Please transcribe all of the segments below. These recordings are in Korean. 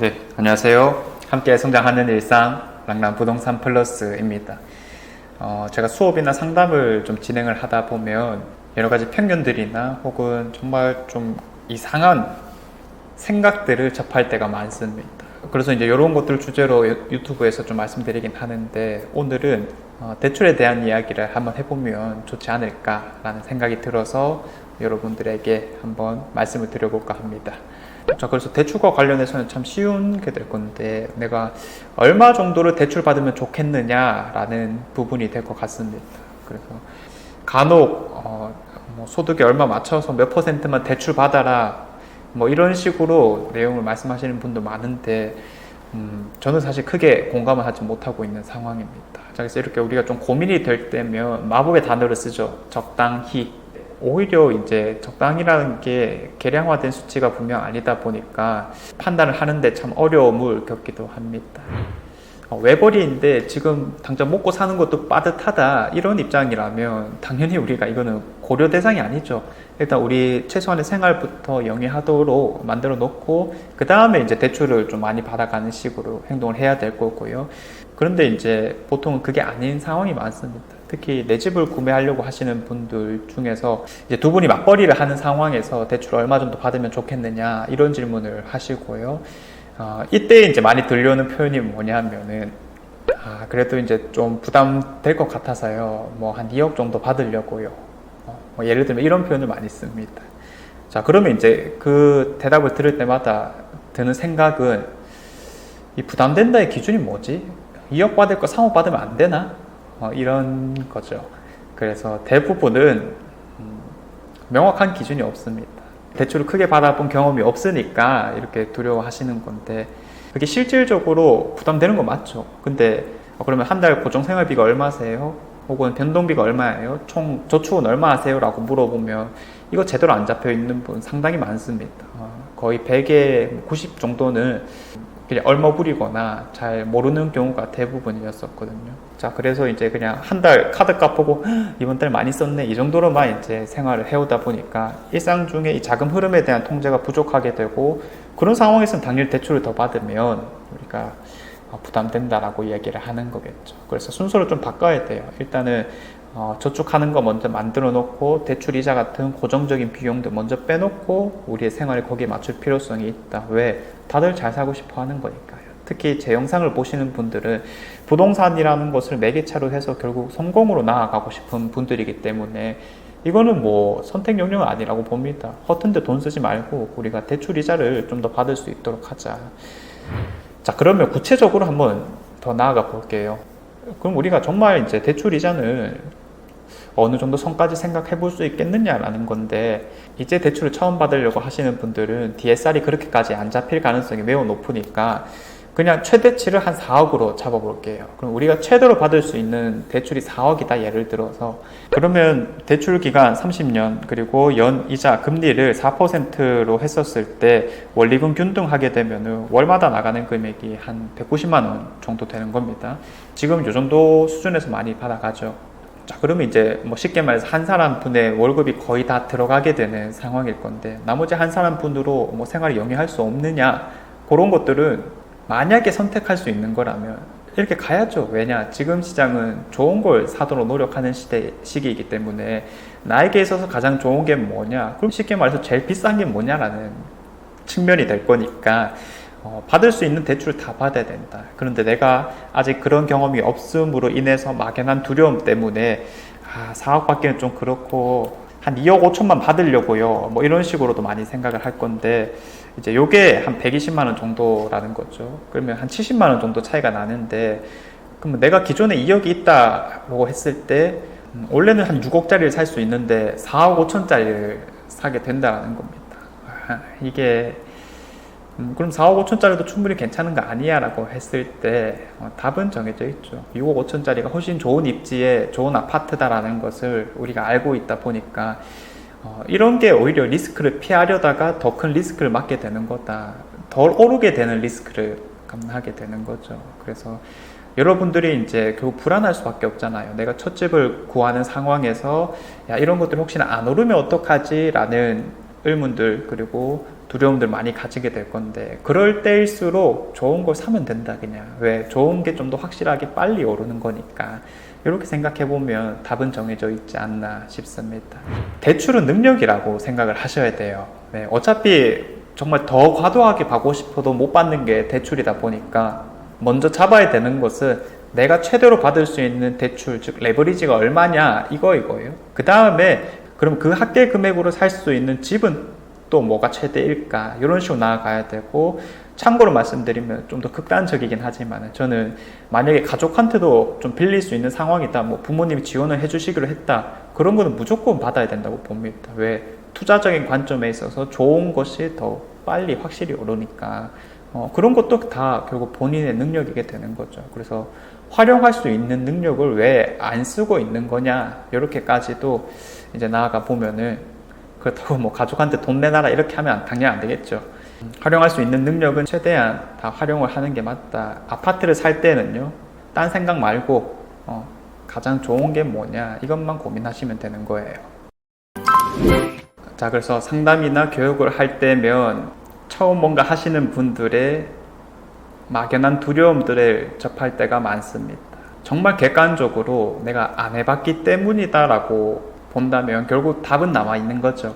네, 안녕하세요. 함께 성장하는 일상 랑랑 부동산 플러스입니다. 제가 수업이나 상담을 좀 진행을 하다 보면 여러 가지 편견들이나 혹은 정말 좀 이상한 생각들을 접할 때가 많습니다. 그래서 이제 이런 것들 주제로 유튜브에서 좀 말씀드리긴 하는데, 오늘은 대출에 대한 이야기를 한번 해보면 좋지 않을까라는 생각이 들어서 여러분들에게 한번 말씀을 드려볼까 합니다. 자, 그래서 대출과 관련해서는 참 쉬운 게 될 건데, 내가 얼마 정도를 대출 받으면 좋겠느냐라는 부분이 될 것 같습니다. 그래서 간혹 뭐 소득에 얼마 맞춰서 몇 퍼센트만 대출 받아라, 뭐 이런 식으로 내용을 말씀하시는 분도 많은데, 저는 사실 크게 공감을 하지 못하고 있는 상황입니다. 자, 그래서 이렇게 우리가 좀 고민이 될 때면 마법의 단어를 쓰죠. 적당히. 오히려 이제 적당이라는 게 계량화된 수치가 분명 아니다 보니까 판단을 하는데 참 어려움을 겪기도 합니다. 외벌이인데 지금 당장 먹고 사는 것도 빠듯하다, 이런 입장이라면 당연히 우리가 이거는 고려 대상이 아니죠. 일단 우리 최소한의 생활부터 영위하도록 만들어 놓고 그 다음에 이제 대출을 좀 많이 받아가는 식으로 행동을 해야 될 거고요. 그런데 이제 보통은 그게 아닌 상황이 많습니다. 특히 내 집을 구매하려고 하시는 분들 중에서 이제 두 분이 맞벌이를 하는 상황에서 대출 얼마 정도 받으면 좋겠느냐, 이런 질문을 하시고요. 이때 이제 많이 들려오는 표현이 뭐냐면은, 그래도 이제 좀 부담될 것 같아서요, 뭐 한 2억 정도 받으려고요. 뭐 예를 들면 이런 표현을 많이 씁니다. 자, 그러면 이제 그 대답을 들을 때마다 드는 생각은, 이 부담된다의 기준이 뭐지? 2억 받을 거 3억 받으면 안 되나? 이런 거죠. 그래서 대부분은 명확한 기준이 없습니다. 대출을 크게 받아본 경험이 없으니까 이렇게 두려워하시는 건데, 그게 실질적으로 부담되는 거 맞죠. 근데 그러면 한 달 고정생활비가 얼마세요? 혹은 변동비가 얼마예요? 총 저축은 얼마 하세요? 라고 물어보면 이거 제대로 안 잡혀 있는 분 상당히 많습니다. 거의 100에 90 정도는 그냥 얼머부리거나 잘 모르는 경우가 대부분이었었거든요. 자, 그래서 이제 그냥 한 달 카드값 보고 이번 달 많이 썼네, 이 정도로만 이제 생활을 해오다 보니까 일상 중에 이 자금 흐름에 대한 통제가 부족하게 되고, 그런 상황에서는 당연히 대출을 더 받으면 우리가 부담된다라고 이야기를 하는 거겠죠. 그래서 순서를 좀 바꿔야 돼요. 일단은 저축하는 거 먼저 만들어 놓고 대출 이자 같은 고정적인 비용도 먼저 빼놓고 우리의 생활을 거기에 맞출 필요성이 있다. 왜? 다들 잘 살고 싶어 하는 거니까요. 특히 제 영상을 보시는 분들은 부동산이라는 것을 매개차로 해서 결국 성공으로 나아가고 싶은 분들이기 때문에 이거는 뭐 선택 영역은 아니라고 봅니다. 허튼데 돈 쓰지 말고 우리가 대출 이자를 좀 더 받을 수 있도록 하자. 자, 그러면 구체적으로 한번 더 나아가 볼게요. 그럼 우리가 정말 이제 대출 이자는 어느 정도 선까지 생각해 볼 수 있겠느냐라는 건데, 이제 대출을 처음 받으려고 하시는 분들은 DSR이 그렇게까지 안 잡힐 가능성이 매우 높으니까 그냥 최대치를 한 4억으로 잡아볼게요. 그럼 우리가 최대로 받을 수 있는 대출이 4억이다, 예를 들어서. 그러면 대출 기간 30년, 그리고 연 이자 금리를 4%로 했었을 때 원리금 균등하게 되면 월마다 나가는 금액이 한 190만 원 정도 되는 겁니다. 지금 이 정도 수준에서 많이 받아가죠. 자, 그러면 이제 뭐 쉽게 말해서 한 사람 분의 월급이 거의 다 들어가게 되는 상황일 건데, 나머지 한 사람 분으로 뭐 생활을 영위할 수 없느냐, 그런 것들은 만약에 선택할 수 있는 거라면 이렇게 가야죠. 왜냐? 지금 시장은 좋은 걸 사도록 노력하는 시기이기 때문에 나에게 있어서 가장 좋은 게 뭐냐? 그럼 쉽게 말해서 제일 비싼 게 뭐냐라는 측면이 될 거니까 받을 수 있는 대출을 다 받아야 된다. 그런데 내가 아직 그런 경험이 없음으로 인해서 막연한 두려움 때문에 4억 받기는 좀 그렇고 한 2억 5천만 받으려고요, 뭐 이런 식으로도 많이 생각을 할 건데, 이제 요게 한 120만 원 정도라는 거죠. 그러면 한 70만 원 정도 차이가 나는데, 그러면 내가 기존에 2억이 있다고 했을 때 원래는 한 6억짜리를 살 수 있는데 4억 5천짜리를 사게 된다는 겁니다. 이게 그럼 4억 5천짜리도 충분히 괜찮은 거 아니야? 라고 했을 때 답은 정해져 있죠. 6억 5천짜리가 훨씬 좋은 입지에 좋은 아파트다라는 것을 우리가 알고 있다 보니까 이런 게 오히려 리스크를 피하려다가 더 큰 리스크를 맞게 되는 거다. 덜 오르게 되는 리스크를 감당하게 되는 거죠. 그래서 여러분들이 이제 결국 불안할 수밖에 없잖아요. 내가 첫 집을 구하는 상황에서 야, 이런 것들 혹시나 안 오르면 어떡하지? 라는 의문들, 그리고 두려움들 많이 가지게 될 건데, 그럴 때일수록 좋은 걸 사면 된다. 그냥 왜 좋은 게 좀 더 확실하게 빨리 오르는 거니까. 이렇게 생각해 보면 답은 정해져 있지 않나 싶습니다. 대출은 능력이라고 생각을 하셔야 돼요. 네, 어차피 정말 더 과도하게 받고 싶어도 못 받는 게 대출이다 보니까 먼저 잡아야 되는 것은 내가 최대로 받을 수 있는 대출, 즉 레버리지가 얼마냐, 이거예요. 그 다음에 그럼 그 합계 금액으로 살 수 있는 집은 또 뭐가 최대일까, 이런 식으로 나아가야 되고, 참고로 말씀드리면 좀 더 극단적이긴 하지만 저는 만약에 가족한테도 좀 빌릴 수 있는 상황이다, 뭐 부모님이 지원을 해주시기로 했다, 그런 거는 무조건 받아야 된다고 봅니다. 왜? 투자적인 관점에 있어서 좋은 것이 더 빨리 확실히 오르니까. 그런 것도 다 결국 본인의 능력이게 되는 거죠. 그래서 활용할 수 있는 능력을 왜 안 쓰고 있는 거냐, 이렇게까지도 이제 나아가 보면은, 그렇다고 뭐 가족한테 돈 내놔라 이렇게 하면 당연히 안 되겠죠. 활용할 수 있는 능력은 최대한 다 활용을 하는 게 맞다. 아파트를 살 때는요, 딴 생각 말고 가장 좋은 게 뭐냐, 이것만 고민하시면 되는 거예요. 자, 그래서 상담이나 교육을 할 때면 처음 뭔가 하시는 분들의 막연한 두려움들을 접할 때가 많습니다. 정말 객관적으로 내가 안 해봤기 때문이다 라고 본다면 결국 답은 남아 있는 거죠.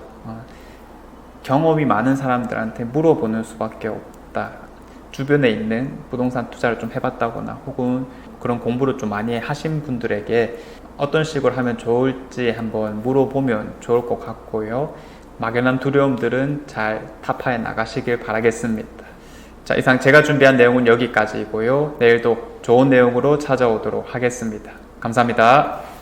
경험이 많은 사람들한테 물어보는 수밖에 없다. 주변에 있는 부동산 투자를 좀 해봤다거나 혹은 그런 공부를 좀 많이 하신 분들에게 어떤 식으로 하면 좋을지 한번 물어보면 좋을 것 같고요. 막연한 두려움들은 잘 타파해 나가시길 바라겠습니다. 자, 이상 제가 준비한 내용은 여기까지이고요. 내일도 좋은 내용으로 찾아오도록 하겠습니다. 감사합니다.